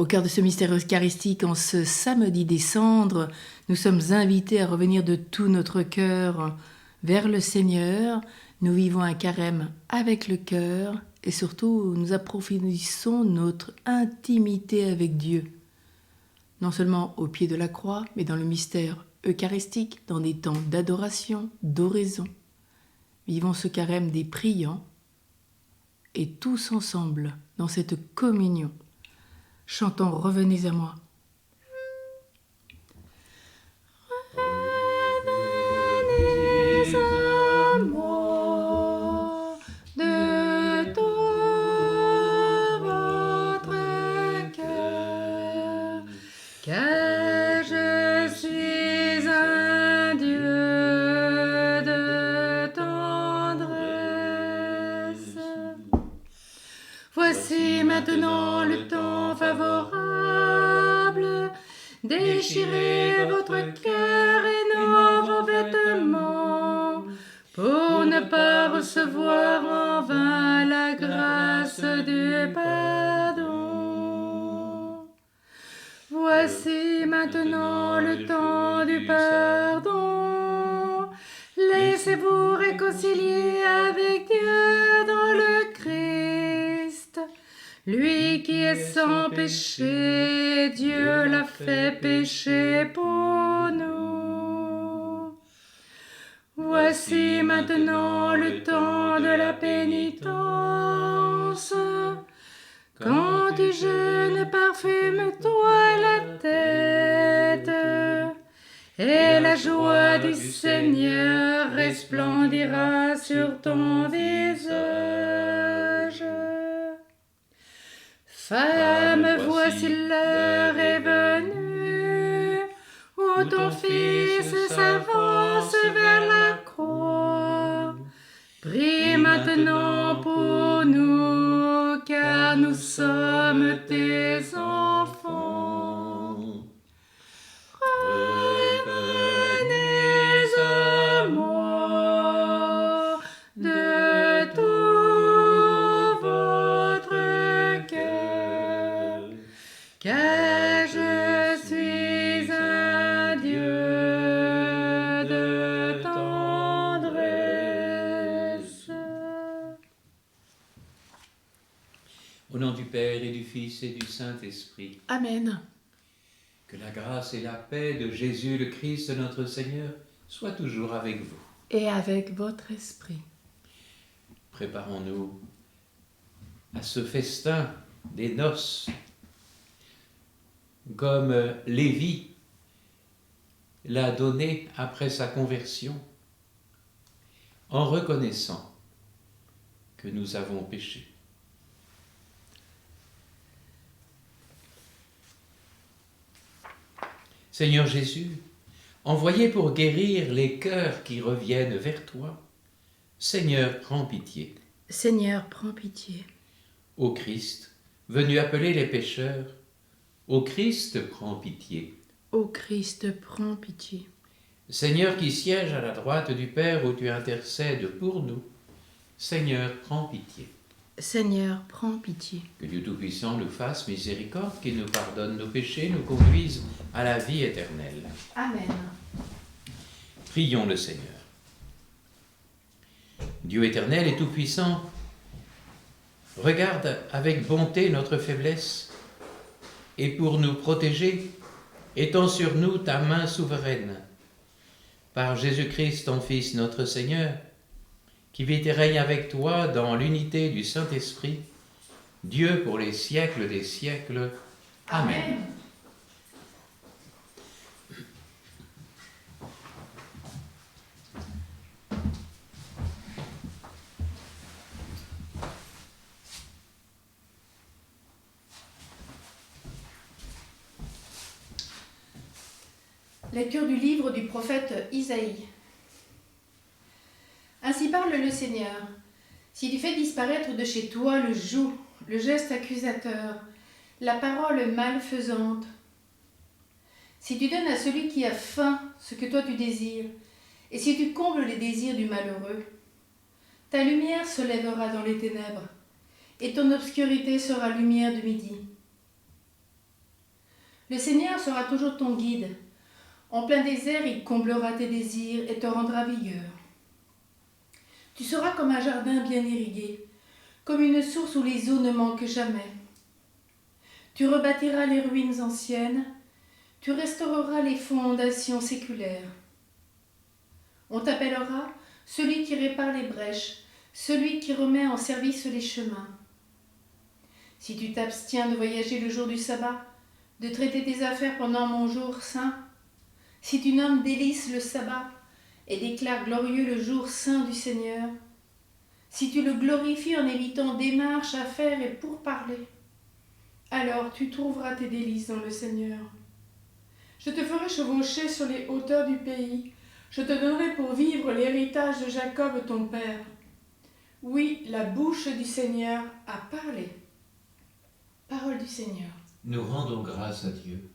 Au cœur de ce mystère eucharistique, en ce samedi des cendres, nous sommes invités à revenir de tout notre cœur vers le Seigneur. Nous vivons un carême avec le cœur et surtout nous approfondissons notre intimité avec Dieu. Non seulement au pied de la croix, mais dans le mystère eucharistique, dans des temps d'adoration, d'oraison. Vivons ce carême des priants et tous ensemble dans cette communion. Chantons « Revenez à moi ». Revenez à moi de tout votre cœur, car je suis un Dieu de tendresse. Voici maintenant le temps favorable, déchirez votre cœur et non vos vêtements, pour ne pas recevoir en vain la grâce du pardon. Voici maintenant le temps du pardon, laissez-vous réconcilier avec Dieu dans le Christ. Lui qui est sans péché, Dieu l'a fait pécher pour nous. Voici maintenant le temps de la pénitence. Quand tu jeûnes, parfume-toi la tête, et la joie du Seigneur resplendira sur ton visage. Femme, voici l'heure est venue, où ton Fils s'avance vers la croix. Prie maintenant pour nous, car nous sommes tes enfants. Revenez à moi de tout votre cœur, car je suis un Dieu de tendresse. Au nom du Père et du Fils et du Saint-Esprit. Amen. Que la grâce et la paix de Jésus le Christ notre Seigneur soient toujours avec vous. Et avec votre esprit. Préparons-nous à ce festin des noces, comme Lévi l'a donné après sa conversion, en reconnaissant que nous avons péché. Seigneur Jésus, envoyé pour guérir les cœurs qui reviennent vers toi, Seigneur, prends pitié. Seigneur, prends pitié. Ô Christ, venu appeler les pécheurs, ô Christ, prends pitié. Ô Christ, prends pitié. Seigneur qui siège à la droite du Père où tu intercèdes pour nous, Seigneur, prends pitié. Seigneur, prends pitié. Que Dieu Tout-Puissant nous fasse miséricorde, qu'il nous pardonne nos péchés, nous conduise à la vie éternelle. Amen. Prions le Seigneur. Dieu éternel et Tout-Puissant, regarde avec bonté notre faiblesse et pour nous protéger, étends sur nous ta main souveraine. Par Jésus-Christ, ton Fils, notre Seigneur, qui vit et règne avec toi dans l'unité du Saint-Esprit, Dieu pour les siècles des siècles. Amen. Lecture du livre du prophète Isaïe. Ainsi parle le Seigneur. Si tu fais disparaître de chez toi le joug, le geste accusateur, la parole malfaisante, si tu donnes à celui qui a faim ce que toi tu désires, et si tu combles les désirs du malheureux, ta lumière se lèvera dans les ténèbres, et ton obscurité sera lumière de midi. Le Seigneur sera toujours ton guide. En plein désert, il comblera tes désirs et te rendra vigueur. Tu seras comme un jardin bien irrigué, comme une source où les eaux ne manquent jamais. Tu rebâtiras les ruines anciennes, tu restaureras les fondations séculaires. On t'appellera celui qui répare les brèches, celui qui remet en service les chemins. Si tu t'abstiens de voyager le jour du sabbat, de traiter tes affaires pendant mon jour saint, si tu nommes délice le sabbat et déclares glorieux le jour saint du Seigneur, si tu le glorifies en évitant démarches, affaires et pourparlers, alors tu trouveras tes délices dans le Seigneur. Je te ferai chevaucher sur les hauteurs du pays, je te donnerai pour vivre l'héritage de Jacob ton père. Oui, la bouche du Seigneur a parlé. Parole du Seigneur. Nous rendons grâce à Dieu.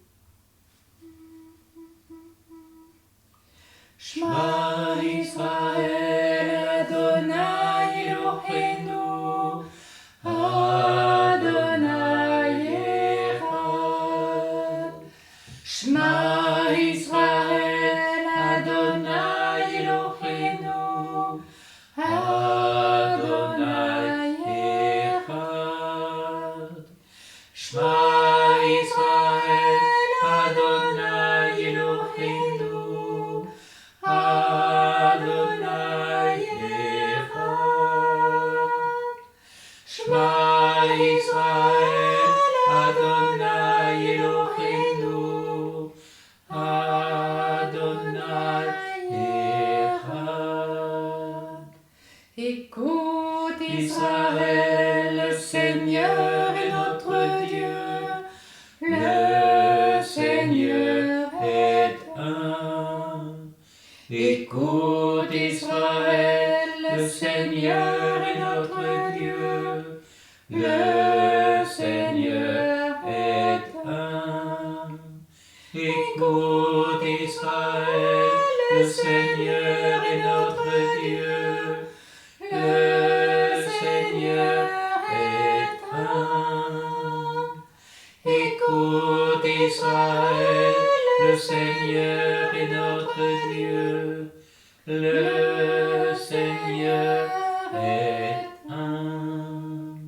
Shema Israël, Adonai Eloheinu, Adonai Echad. Shema Israël, Adonai Eloheinu, Adonai Echad. Shema Israël, Adonai Eloheinu, Adonai Echad. Shema Israël, Adonai Eloheinu, Adonai Echad. Écoute Israël, le Seigneur est notre Dieu. Le Seigneur est un. Écoute Israël, le Seigneur est notre Dieu. Le Seigneur est un. Écoute Israël, le Seigneur est notre Dieu. Le Seigneur est un. Écoute Israël, le Seigneur est notre Dieu. Le Seigneur est un.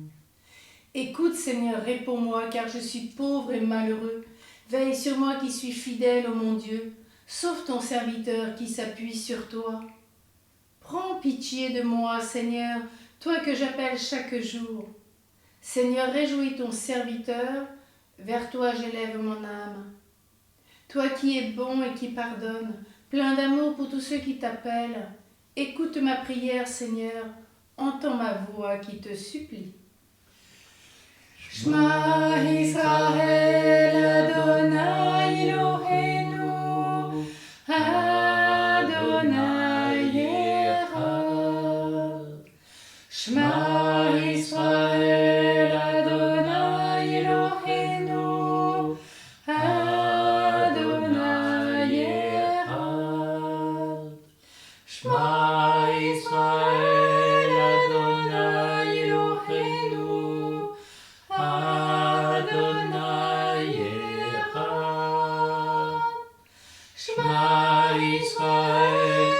Écoute Seigneur, réponds-moi, car je suis pauvre et malheureux. Veille sur moi qui suis fidèle, ô mon Dieu. Sauve ton serviteur qui s'appuie sur toi. Prends pitié de moi, Seigneur, toi que j'appelle chaque jour. Seigneur, réjouis ton serviteur, vers toi j'élève mon âme. Toi qui es bon et qui pardonne, plein d'amour pour tous ceux qui t'appellent, écoute ma prière, Seigneur, entends ma voix qui te supplie. Shema Israël, Adonai Eloheinu, Adonai Echad. Shema Israël, Adonai Eloheinu, Adonai Echad. Shema Israël, Adonai Eloheinu, Adonai Echad. Shema Israël,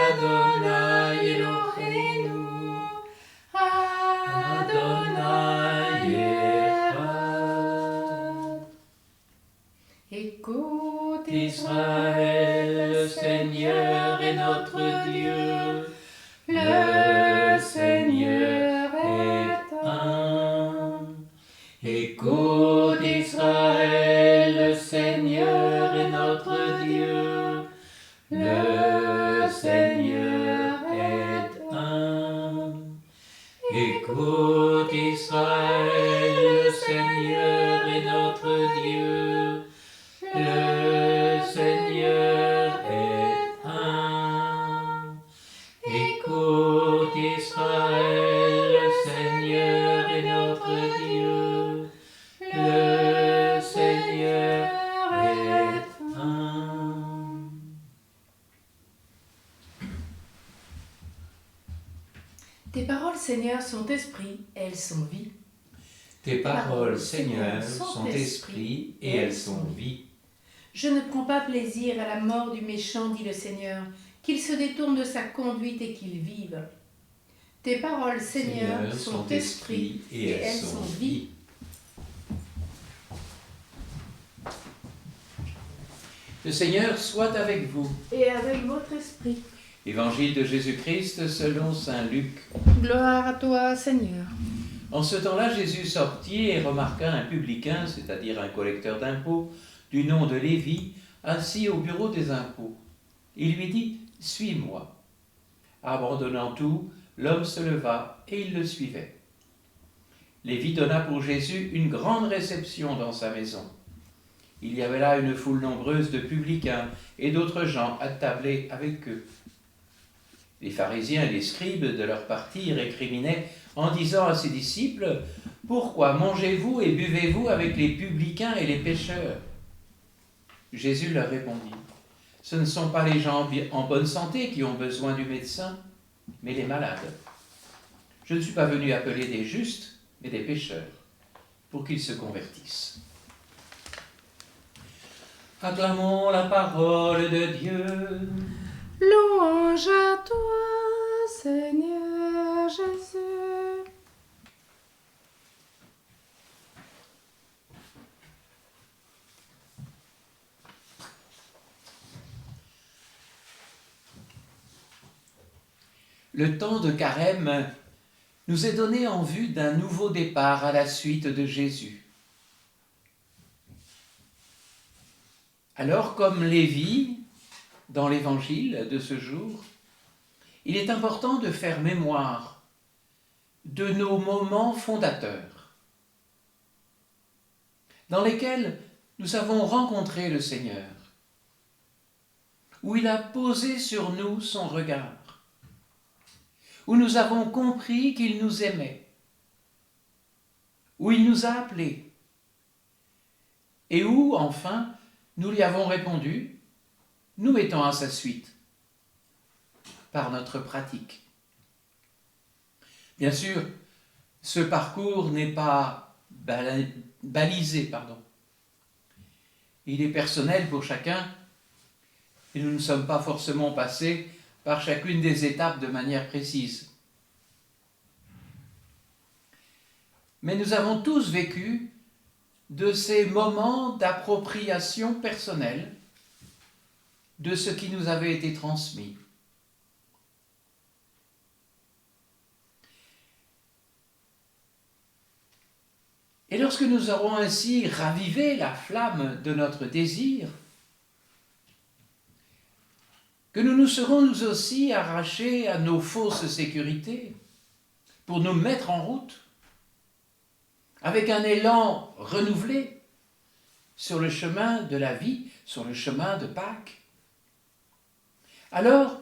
Adonai Eloheinu, Adonai Echad. Écoute Israël, le Seigneur est notre Dieu. Le Seigneur est un. Écoute Israël, le Seigneur est notre Dieu. Le Seigneur est un. Écoute Israël, le Seigneur est notre Dieu. Le Seigneur est un. Écoute Israël, le Seigneur est notre Dieu. Le Seigneur est un. Tes paroles, Seigneur, sont esprit, elles sont vie. Tes paroles, Seigneur, sont esprit et elles sont vie. Je ne prends pas plaisir à la mort du méchant, dit le Seigneur, qu'il se détourne de sa conduite et qu'il vive. Tes paroles, Seigneur, sont esprit et elles sont vie. Le Seigneur soit avec vous. Et avec votre esprit. Évangile de Jésus-Christ selon saint Luc. Gloire à toi, Seigneur. En ce temps-là, Jésus sortit et remarqua un publicain, c'est-à-dire un collecteur d'impôts, du nom de Lévi, assis au bureau des impôts. Il lui dit « Suis-moi ». Abandonnant tout, l'homme se leva et il le suivait. Lévi donna pour Jésus une grande réception dans sa maison. Il y avait là une foule nombreuse de publicains et d'autres gens attablés avec eux. Les pharisiens et les scribes de leur parti récriminaient en disant à ses disciples « Pourquoi mangez-vous et buvez-vous avec les publicains et les pécheurs ?» Jésus leur répondit « Ce ne sont pas les gens en bonne santé qui ont besoin du médecin, mais les malades. Je ne suis pas venu appeler des justes, mais des pécheurs, pour qu'ils se convertissent. » Acclamons la parole de Dieu. Louange à toi, Seigneur Jésus. Le temps de carême nous est donné en vue d'un nouveau départ à la suite de Jésus. Alors, comme Lévi, dans l'évangile de ce jour, il est important de faire mémoire de nos moments fondateurs, dans lesquels nous avons rencontré le Seigneur, où il a posé sur nous son regard, où nous avons compris qu'il nous aimait, où il nous a appelés, et où, enfin, nous lui avons répondu, nous mettant à sa suite, par notre pratique. Bien sûr, ce parcours n'est pas balisé, Il est personnel pour chacun, et nous ne sommes pas forcément passés par chacune des étapes de manière précise. Mais nous avons tous vécu de ces moments d'appropriation personnelle de ce qui nous avait été transmis. Et lorsque nous aurons ainsi ravivé la flamme de notre désir, que nous nous serons nous aussi arrachés à nos fausses sécurités pour nous mettre en route avec un élan renouvelé sur le chemin de la vie, sur le chemin de Pâques, alors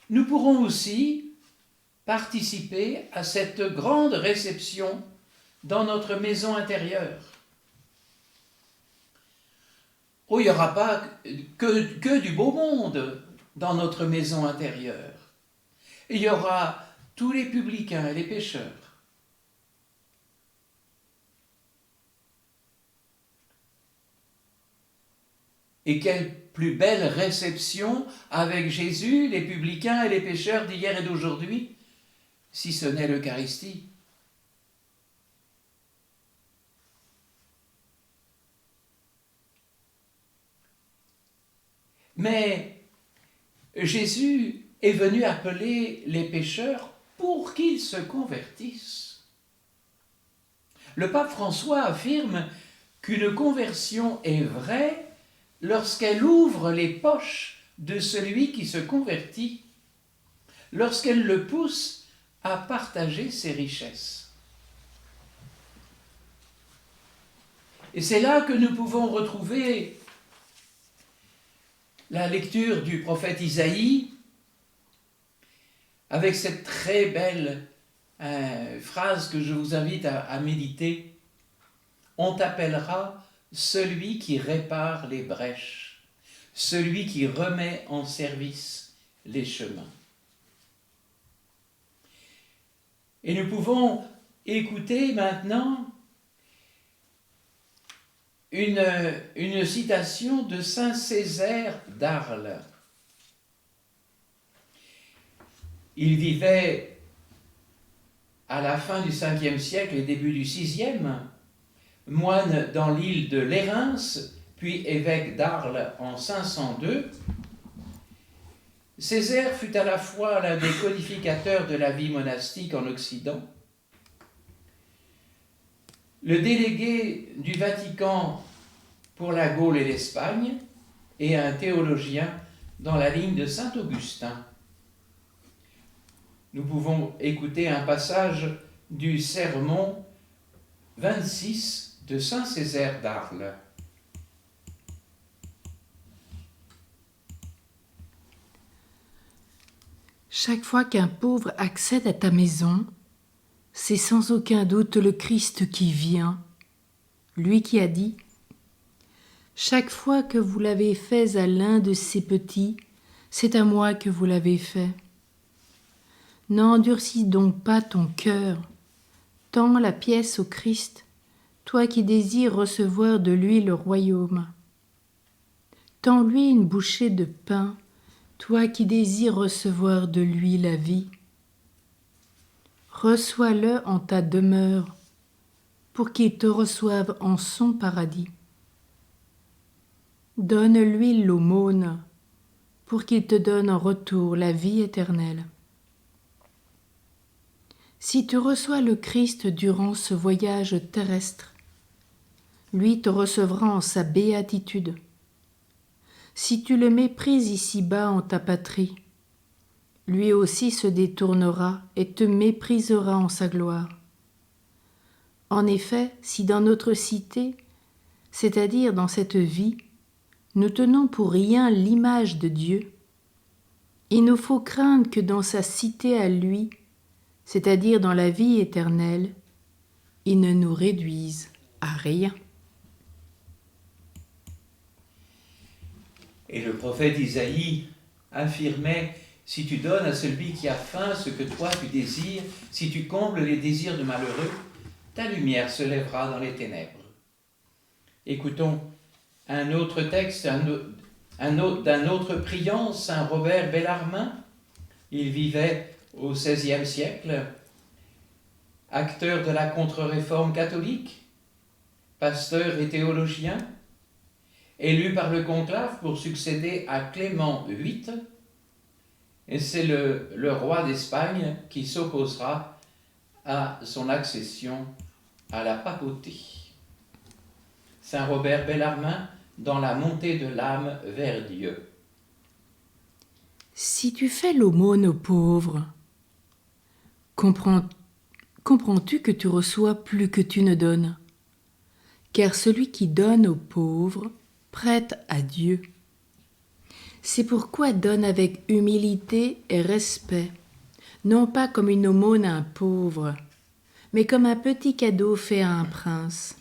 nous pourrons aussi participer à cette grande réception dans notre maison intérieure. Oh, il n'y aura pas que du beau monde dans notre maison intérieure. Il y aura tous les publicains et les pécheurs. Et quelle plus belle réception avec Jésus, les publicains et les pécheurs d'hier et d'aujourd'hui, si ce n'est l'Eucharistie. Mais Jésus est venu appeler les pécheurs pour qu'ils se convertissent. Le pape François affirme qu'une conversion est vraie lorsqu'elle ouvre les poches de celui qui se convertit, lorsqu'elle le pousse à partager ses richesses. Et c'est là que nous pouvons retrouver la lecture du prophète Isaïe, avec cette très belle phrase que je vous invite à méditer. On t'appellera celui qui répare les brèches, celui qui remet en service les chemins. Et nous pouvons écouter maintenant une citation de saint Césaire d'Arles. Il vivait à la fin du 5e siècle et début du 6e, moine dans l'île de Lérins, puis évêque d'Arles en 502. Césaire fut à la fois l'un des codificateurs de la vie monastique en Occident, le délégué du Vatican pour la Gaule et l'Espagne, et un théologien dans la ligne de saint Augustin. Nous pouvons écouter un passage du sermon 26 de saint Césaire d'Arles. Chaque fois qu'un pauvre accède à ta maison, c'est sans aucun doute le Christ qui vient, lui qui a dit « Chaque fois que vous l'avez fait à l'un de ces petits, c'est à moi que vous l'avez fait. » N'endurcis donc pas ton cœur, tends la pièce au Christ, toi qui désires recevoir de lui le royaume. Tends-lui une bouchée de pain, toi qui désires recevoir de lui la vie. Reçois-le en ta demeure, pour qu'il te reçoive en son paradis. Donne-lui l'aumône, pour qu'il te donne en retour la vie éternelle. Si tu reçois le Christ durant ce voyage terrestre, lui te recevra en sa béatitude. Si tu le méprises ici-bas en ta patrie, lui aussi se détournera et te méprisera en sa gloire. En effet, si dans notre cité, c'est-à-dire dans cette vie, nous tenons pour rien l'image de Dieu, il nous faut craindre que dans sa cité à lui, c'est-à-dire dans la vie éternelle, il ne nous réduise à rien. Et le prophète Isaïe affirmait « Si tu donnes à celui qui a faim ce que toi tu désires, si tu combles les désirs de malheureux, ta lumière se lèvera dans les ténèbres. » Écoutons un autre texte d'un autre priant, saint Robert Bellarmin. Il vivait au XVIe siècle, acteur de la contre-réforme catholique, pasteur et théologien, élu par le conclave pour succéder à Clément VIII, et c'est le roi d'Espagne qui s'opposera à son accession à la papauté. Saint Robert Bellarmin, dans la montée de l'âme vers Dieu. Si tu fais l'aumône aux pauvres, comprends-tu que tu reçois plus que tu ne donnes? Car celui qui donne aux pauvres prête à Dieu. C'est pourquoi donne avec humilité et respect, non pas comme une aumône à un pauvre, mais comme un petit cadeau fait à un prince.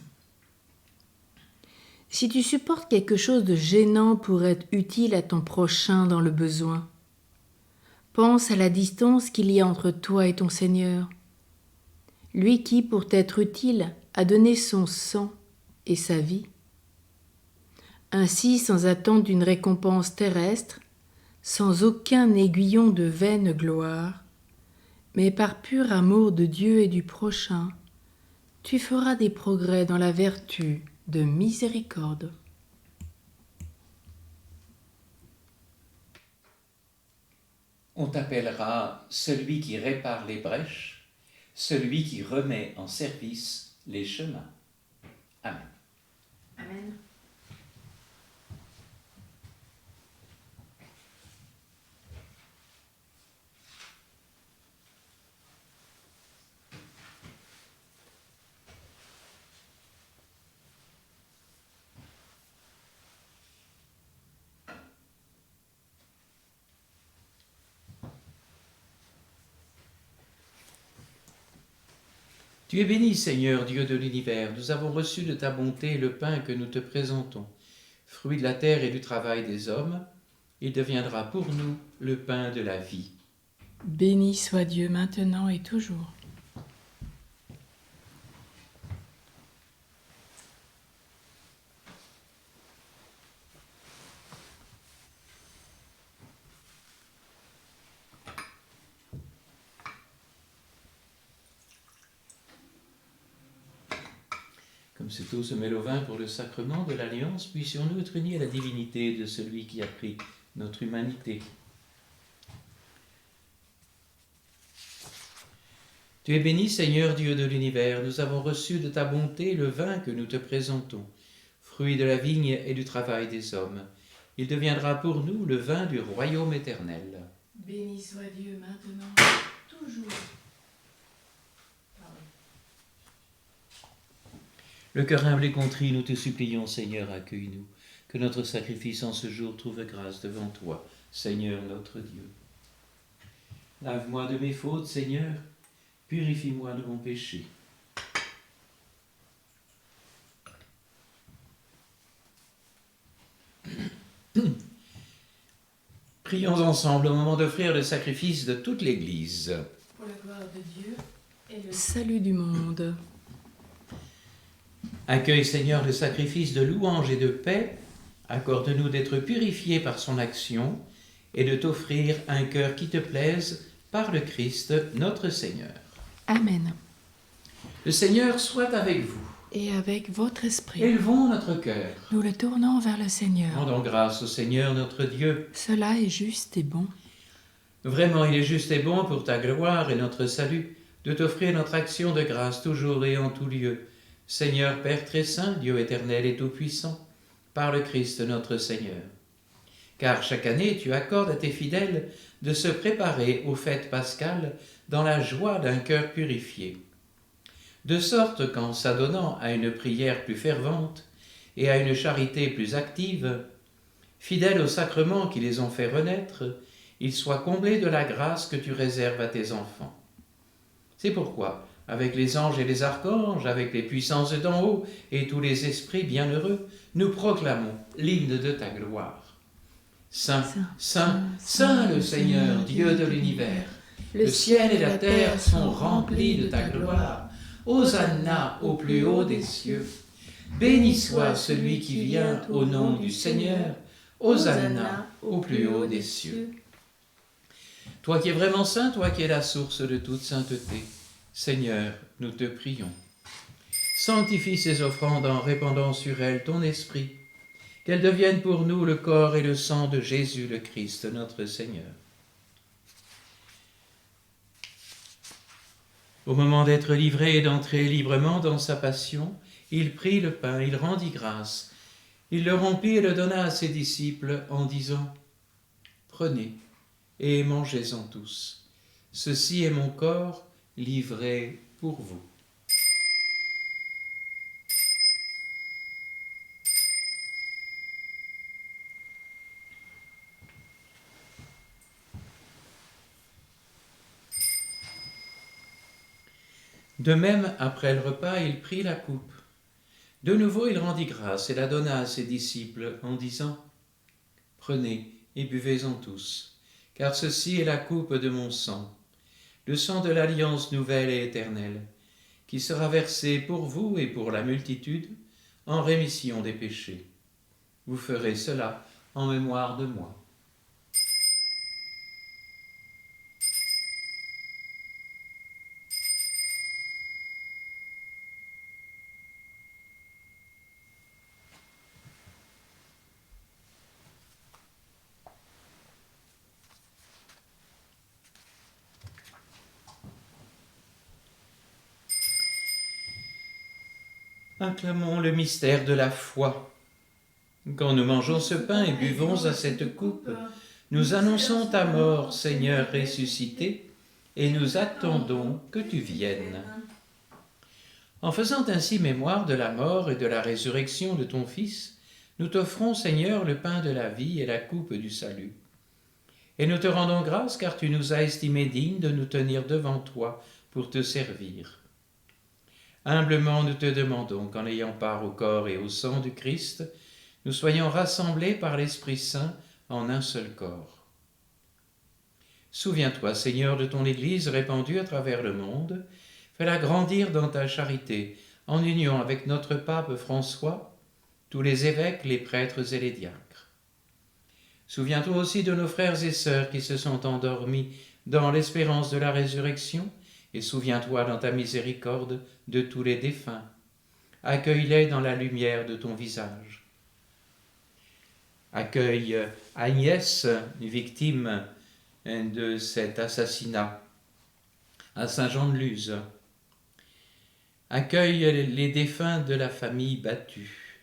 Si tu supportes quelque chose de gênant pour être utile à ton prochain dans le besoin, pense à la distance qu'il y a entre toi et ton Seigneur. Lui qui, pour t'être utile, a donné son sang et sa vie. Ainsi, sans attendre d'une récompense terrestre, sans aucun aiguillon de vaine gloire, mais par pur amour de Dieu et du prochain, tu feras des progrès dans la vertu de miséricorde. On t'appellera celui qui répare les brèches, celui qui remet en service les chemins. Amen. Amen. Tu es béni, Seigneur, Dieu de l'univers. Nous avons reçu de ta bonté le pain que nous te présentons. Fruit de la terre et du travail des hommes, il deviendra pour nous le pain de la vie. Béni soit Dieu maintenant et toujours. Comme cette eau se mêle au vin pour le sacrement de l'Alliance, puissions-nous être unis à la divinité de celui qui a pris notre humanité. Tu es béni, Seigneur Dieu de l'univers, nous avons reçu de ta bonté le vin que nous te présentons, fruit de la vigne et du travail des hommes. Il deviendra pour nous le vin du royaume éternel. Béni soit Dieu maintenant, toujours. Le cœur humble et contrit, nous te supplions, Seigneur, accueille-nous. Que notre sacrifice en ce jour trouve grâce devant toi, Seigneur notre Dieu. Lave-moi de mes fautes, Seigneur, purifie-moi de mon péché. Prions ensemble au moment d'offrir le sacrifice de toute l'Église. Pour la gloire de Dieu et le salut du monde. Accueille, Seigneur, le sacrifice de louange et de paix. Accorde-nous d'être purifiés par son action et de t'offrir un cœur qui te plaise par le Christ, notre Seigneur. Amen. Le Seigneur soit avec vous. Et avec votre esprit, Élevons notre cœur. nous le tournons vers le Seigneur. Rendons grâce au Seigneur notre Dieu. Cela est juste et bon. Vraiment, il est juste et bon pour ta gloire et notre salut de t'offrir notre action de grâce toujours et en tout lieu. Seigneur Père très saint, Dieu éternel et tout-puissant, par le Christ notre Seigneur. Car chaque année, tu accordes à tes fidèles de se préparer aux fêtes pascales dans la joie d'un cœur purifié. De sorte qu'en s'adonnant à une prière plus fervente et à une charité plus active, fidèles aux sacrements qui les ont fait renaître, ils soient comblés de la grâce que tu réserves à tes enfants. C'est pourquoi, avec les anges et les archanges, avec les puissances d'en haut et tous les esprits bienheureux, nous proclamons l'hymne de ta gloire. Saint, Saint, Saint le Seigneur, Dieu de l'univers, le ciel et la terre sont remplis de ta gloire. Hosanna au plus haut des cieux. Béni soit celui qui vient au nom du Seigneur. Hosanna au plus haut des cieux. Toi qui es vraiment saint, toi qui es la source de toute sainteté, Seigneur, nous te prions. Sanctifie ces offrandes en répandant sur elles ton esprit, qu'elles deviennent pour nous le corps et le sang de Jésus le Christ, notre Seigneur. Au moment d'être livré et d'entrer librement dans sa passion, il prit le pain, il rendit grâce. Il le rompit et le donna à ses disciples en disant « Prenez et mangez-en tous. Ceci est mon corps livré pour vous. » De même, après le repas, il prit la coupe. De nouveau, il rendit grâce et la donna à ses disciples en disant « Prenez et buvez-en tous, car ceci est la coupe de mon sang, le sang de l'alliance nouvelle et éternelle, qui sera versé pour vous et pour la multitude en rémission des péchés. Vous ferez cela en mémoire de moi. » Acclamons le mystère de la foi. Quand nous mangeons ce pain et buvons à cette coupe, nous annonçons ta mort, Seigneur ressuscité, et nous attendons que tu viennes. En faisant ainsi mémoire de la mort et de la résurrection de ton Fils, nous t'offrons, Seigneur, le pain de la vie et la coupe du salut. Et nous te rendons grâce car tu nous as estimés dignes de nous tenir devant toi pour te servir. Humblement nous te demandons qu'en ayant part au corps et au sang du Christ, nous soyons rassemblés par l'Esprit Saint en un seul corps. Souviens-toi, Seigneur, de ton Église répandue à travers le monde, fais-la grandir dans ta charité, en union avec notre pape François, tous les évêques, les prêtres et les diacres. Souviens-toi aussi de nos frères et sœurs qui se sont endormis dans l'espérance de la résurrection, et souviens-toi dans ta miséricorde de tous les défunts. accueille-les dans la lumière de ton visage. Accueille Agnès, victime de cet assassinat à Saint-Jean-de-Luz. Accueille les défunts de la famille battue.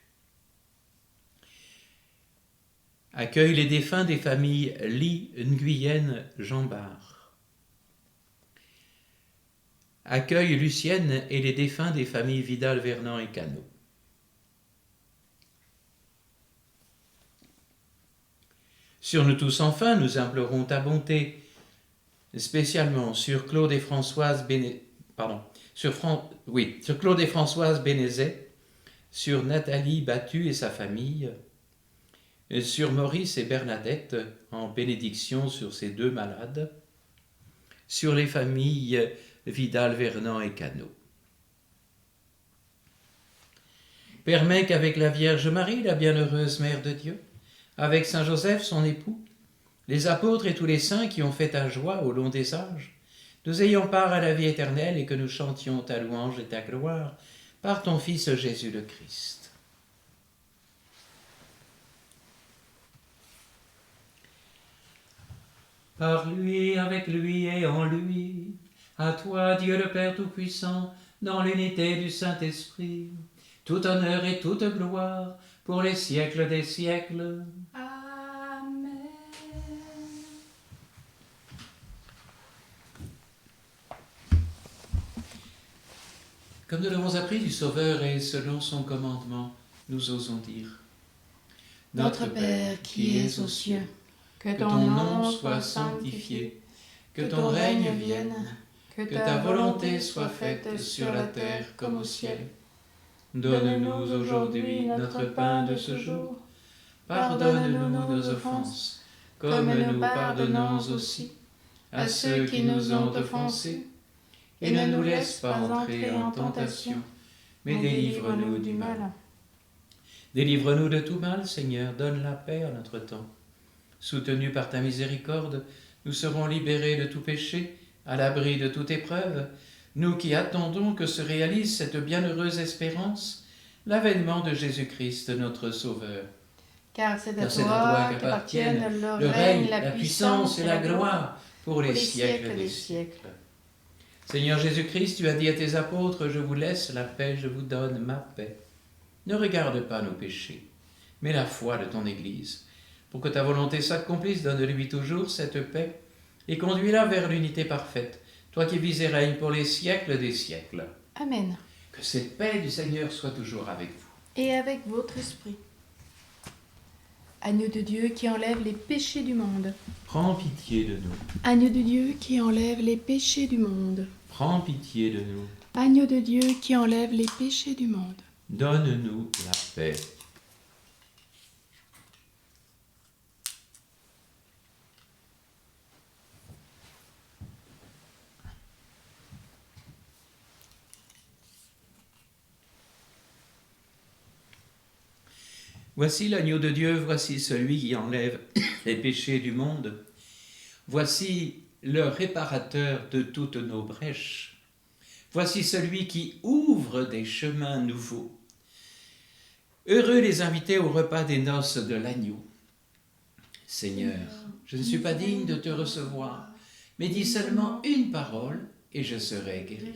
Accueille les défunts des familles Ly, Nguyen, Jambard. Accueille Lucienne et les défunts des familles Vidal, Vernant et Cano. Sur nous tous enfin, nous implorons ta bonté, spécialement sur Claude et Françoise sur Claude et Françoise Bénézet, sur Nathalie Battu et sa famille, sur Maurice et Bernadette en bénédiction sur ces deux malades, sur les familles Vidal, Vernant et Cano. Permets qu'avec la Vierge Marie, la bienheureuse Mère de Dieu, avec Saint Joseph, son époux, les apôtres et tous les saints qui ont fait ta joie au long des âges, nous ayons part à la vie éternelle et que nous chantions ta louange et ta gloire par ton Fils Jésus le Christ. Par lui, avec lui et en lui, à toi, Dieu le Père Tout-Puissant, dans l'unité du Saint-Esprit, tout honneur et toute gloire pour les siècles des siècles. Amen. Comme nous l'avons appris du Sauveur et selon son commandement, nous osons dire: Notre Père qui es aux cieux, que ton nom soit sanctifié, que ton règne vienne, que ta volonté soit faite sur la terre comme au ciel. Donne-nous aujourd'hui notre pain de ce jour. Pardonne-nous nos offenses, comme nous pardonnons aussi à ceux qui nous ont offensés. Et ne nous laisse pas entrer en tentation, mais délivre-nous du mal. Délivre-nous de tout mal, Seigneur, donne la paix à notre temps. Soutenus par ta miséricorde, nous serons libérés de tout péché, à l'abri de toute épreuve, nous qui attendons que se réalise cette bienheureuse espérance, l'avènement de Jésus-Christ, notre Sauveur. Car c'est à toi qu'appartiennent le règne, la puissance et la gloire pour les siècles des siècles. Seigneur Jésus-Christ, tu as dit à tes apôtres: je vous laisse la paix, je vous donne ma paix. Ne regarde pas nos péchés, mais la foi de ton Église. Pour que ta volonté s'accomplisse, donne-lui toujours cette paix et conduis-la vers l'unité parfaite, toi qui vis et règnes pour les siècles des siècles. Amen. Que cette paix du Seigneur soit toujours avec vous. Et avec votre esprit. Agneau de Dieu qui enlève les péchés du monde. Prends pitié de nous. Agneau de Dieu qui enlève les péchés du monde. Prends pitié de nous. Agneau de Dieu qui enlève les péchés du monde. Donne-nous la paix. Voici l'agneau de Dieu, voici celui qui enlève les péchés du monde. Voici le réparateur de toutes nos brèches. Voici celui qui ouvre des chemins nouveaux. Heureux les invités au repas des noces de l'agneau. Seigneur, je ne suis pas digne de te recevoir, mais dis seulement une parole et je serai guéri.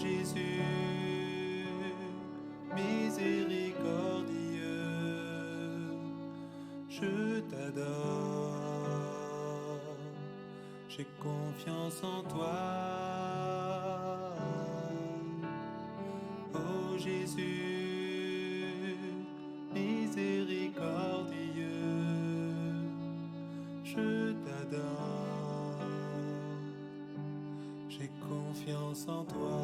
Jésus, miséricordieux, je t'adore, j'ai confiance en toi. Oh Jésus, miséricordieux, je t'adore, j'ai confiance en toi.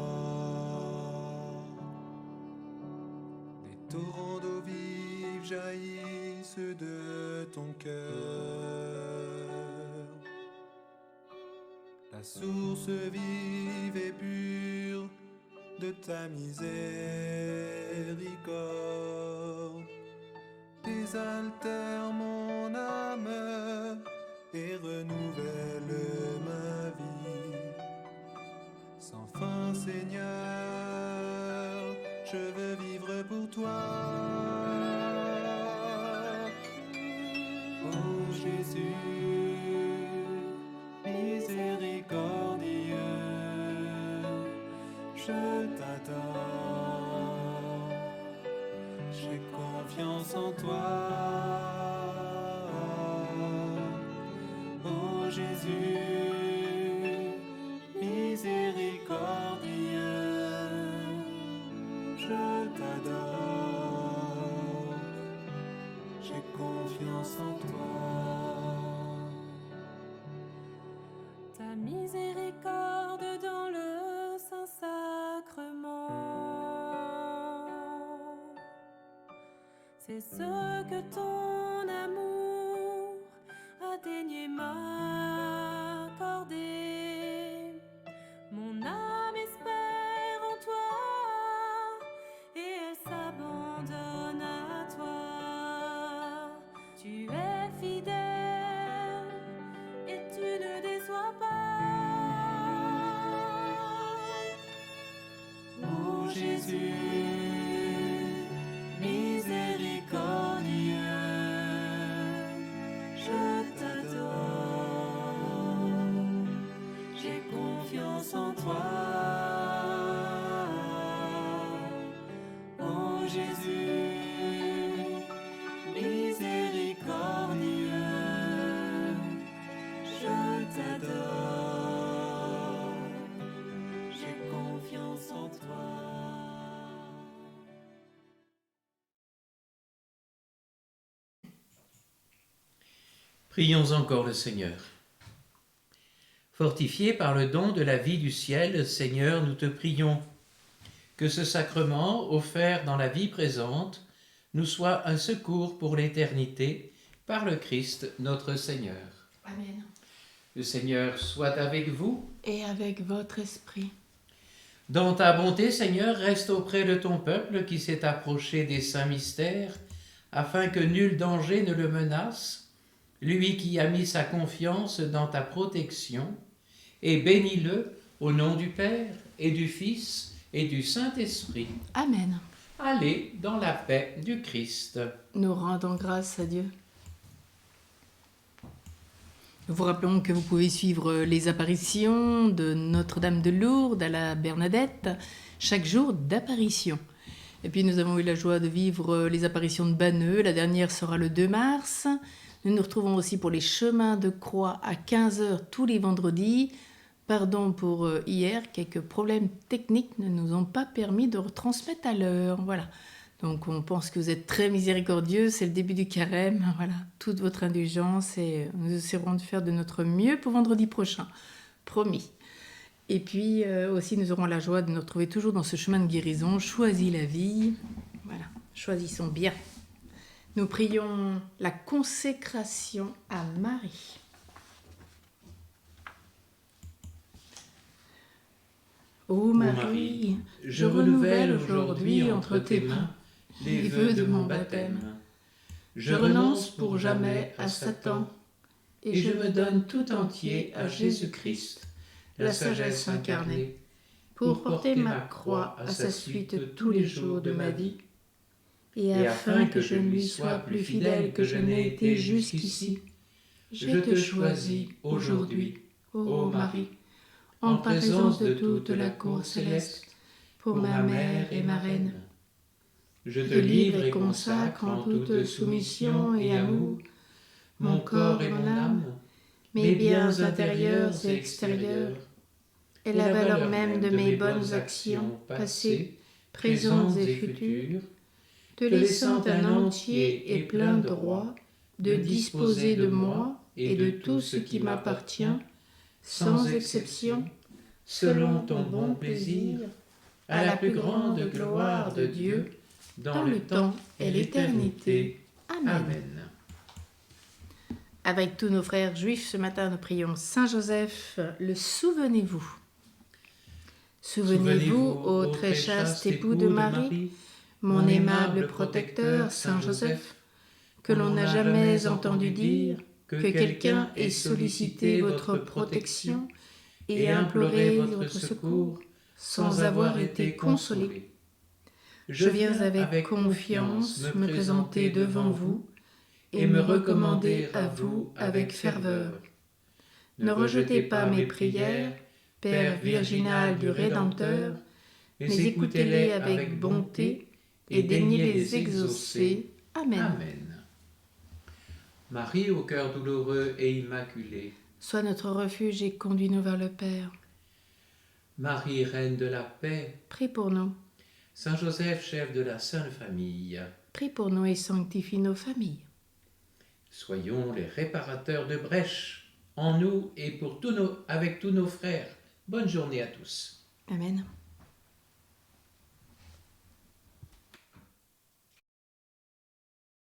Des torrents d'eau vive jaillissent de ton cœur, la source vive et pure de ta miséricorde désaltère mon âme et renouvelle ma vie. Sans fin, Seigneur, je veux vivre pour toi. Oh Jésus, miséricordieux, je t'adore, j'ai confiance en toi. Oh Jésus, miséricordieux, je t'adore, j'ai confiance en toi. Ta miséricorde dans le Saint-Sacrement, c'est ce que ton amour a daigné m'accorder. Mon âme espère en toi et elle s'abandonne à toi. Tu es fidèle et tu ne déçois pas. Oh Jésus, miséricordieux, je t'adore, j'ai confiance en toi. Oh Jésus, miséricordieux, je t'adore, j'ai confiance en toi. Prions encore le Seigneur. Fortifiés par le don de la vie du ciel, Seigneur, nous te prions que ce sacrement offert dans la vie présente nous soit un secours pour l'éternité par le Christ notre Seigneur. Amen. Le Seigneur soit avec vous. Et avec votre esprit. Dans ta bonté, Seigneur, reste auprès de ton peuple qui s'est approché des saints mystères, afin que nul danger ne le menace, lui qui a mis sa confiance dans ta protection, et bénis-le au nom du Père et du Fils et du Saint-Esprit. Amen. Allez dans la paix du Christ. Nous rendons grâce à Dieu. Nous vous rappelons que vous pouvez suivre les apparitions de Notre-Dame de Lourdes à la Bernadette, chaque jour d'apparition. Et puis nous avons eu la joie de vivre les apparitions de Banneux, la dernière sera le 2 mars. Nous nous retrouvons aussi pour les chemins de croix à 15h tous les vendredis. Pardon pour hier, quelques problèmes techniques ne nous ont pas permis de retransmettre à l'heure. Voilà. Donc on pense que vous êtes très miséricordieux, c'est le début du carême. Voilà, toute votre indulgence et nous essaierons de faire de notre mieux pour vendredi prochain. Promis. Et puis aussi nous aurons la joie de nous retrouver toujours dans ce chemin de guérison. Choisis la vie. Voilà, choisissons bien. Nous prions la consécration à Marie. Ô Marie, je renouvelle aujourd'hui entre tes mains les vœux de mon baptême. Je renonce pour jamais à Satan et je me donne tout entier à Jésus-Christ, la sagesse incarnée, pour porter ma croix à sa suite tous les jours de ma vie. Et afin que je lui sois plus fidèle que je n'ai été jusqu'ici, je te choisis aujourd'hui, ô Marie, en présence de toute la cour céleste, pour ma mère et ma reine. Je te livre et consacre en toute soumission et amour mon corps et mon âme, mes biens intérieurs et extérieurs, Et la valeur même de mes bonnes actions, passées, présentes et futures, te laissant un entier et plein droit de disposer de moi et de tout ce qui m'appartient, sans exception, selon ton bon plaisir, à la plus grande gloire de Dieu, dans le temps et l'éternité. Amen. Avec tous nos frères juifs, ce matin, nous prions Saint Joseph, le souvenez-vous. Souvenez-vous, ô très chaste époux de Marie, mon aimable protecteur, Saint Joseph, que l'on n'a jamais entendu dire que quelqu'un ait sollicité votre protection et imploré votre secours sans avoir été consolé. Je viens avec confiance me présenter devant vous et me recommander à vous avec ferveur. Ne rejetez pas mes prières, Père virginal du Rédempteur, mais écoutez-les avec bonté et daignez les exaucer. Amen. Amen. Marie au cœur douloureux et immaculé, Sois notre refuge et conduis-nous vers le Père. Marie, reine de la paix, Prie pour nous. Saint Joseph, chef de la Sainte Famille, Prie pour nous et sanctifie nos familles. soyons les réparateurs de brèches en nous et pour avec tous nos frères. Bonne journée à tous. Amen.